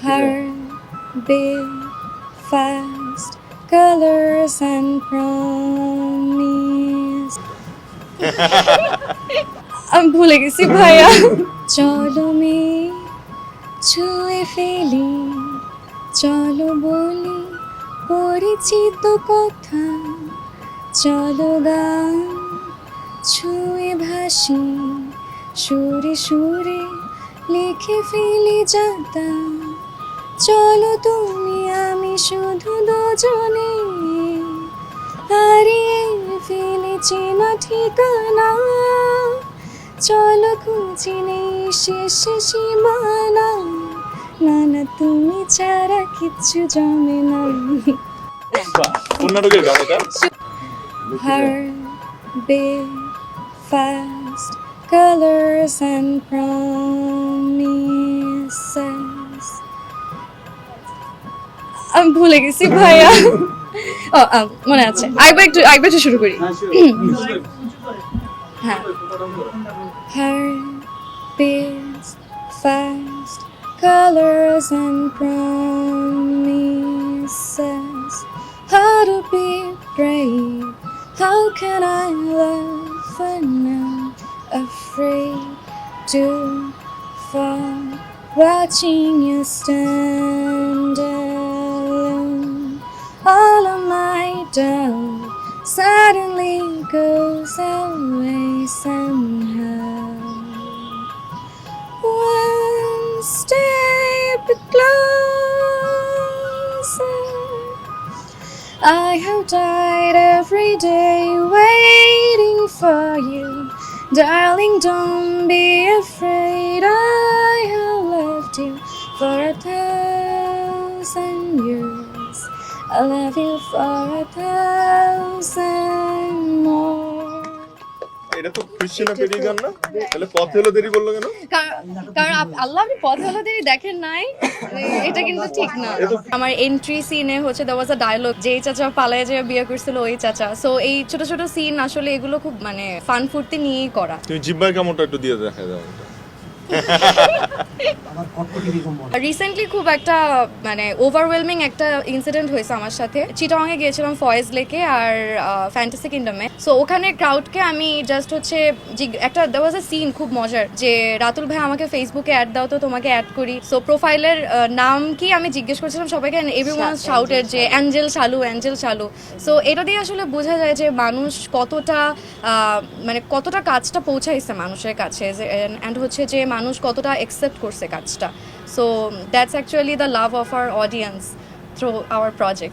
Heart beat fast, colors and promise. আমি ভুলে গেছি ভাইয়া। চলো মেয়ে ছুঁয়ে ফেলি, চলো বলি পরিচিত কথা, চলো গান ছুঁয়ে ভাসি, সুরে সুরে লিখে ফেলি যাতা, চলো তুমি আমি শুধু দুজনে হারিয়ে ফেলেছি না ঠিকানা, চলো খুঁজি নেই শেষ সীমানা, না না তুমি ছাড়া কিচ্ছু জমে না। কোন নাটকের গান এটা? Heart beat fast, colors and promises. আমি ভুলে গেছি ভাইয়া। ও মনে আছে, আরেকবার একটু শুরু করি। হ্যাঁ। Heart beats fast, colors and promises. How to be brave? How can I love when I'm afraid to fall? Watching you stand alone, all of my doubt suddenly goes away somehow. One step closer, I have died every day waiting for you. Darling, don't be afraid, I have loved you for 1,000 years. I love you for 1,000 more. এটা তো Christiana peri গান না? তাহলে পথ হলো দেরি বললো কেন? কারণ আল্লাহ আপনি পথ হলো দেরি দেখেন নাই, এটা কিন্তু ঠিক না। আমার এন্ট্রি সিনে হচ্ছে দেওয়া ওয়াজ আ ডায়লগ, যেই চাচা পালায় যে বিয়ে করছিল ওই চাচা। সো এই ছোট ছোট সিন আসলে এগুলো খুব মানে ফান ফুর্তি নিয়েই করা। তুমি জিব্বার কেমনটা একটু দিয়ে দেখা দাও। রিসেন্টলি খুব একটা মানে ওভারওয়েলমিং একটা ইনসিডেন্ট হয়েছে আমার সাথে। চিটাগংয়ে গিয়েছিলাম ফয়েজ লেকে আর ফ্যান্টাসি কিংডমে। সো ওখানে ক্রাউডকে আমি জাস্ট হচ্ছে একটা দেওয়া ওয়াজ আ সিন খুব মজার, যে রাতুল ভাই আমাকে ফেসবুকে অ্যাড দাও তো তোমাকে অ্যাড করি। সো প্রোফাইলের নাম কি আমি জিজ্ঞেস করছিলাম সবাইকে, এভরিওয়ান শাউটেড যে অ্যাঞ্জেল শালু, অ্যাঞ্জেল শালু। সো এটা দিয়ে আসলে বোঝা যায় যে মানুষ কতটা মানে কতটা কাজটা পৌঁছাইছে মানুষের কাছে, অ্যান্ড হচ্ছে যে মানুষ কতটা অ্যাকসেপ্ট করছে কাজটা। So that's actually the love of our audience through our project.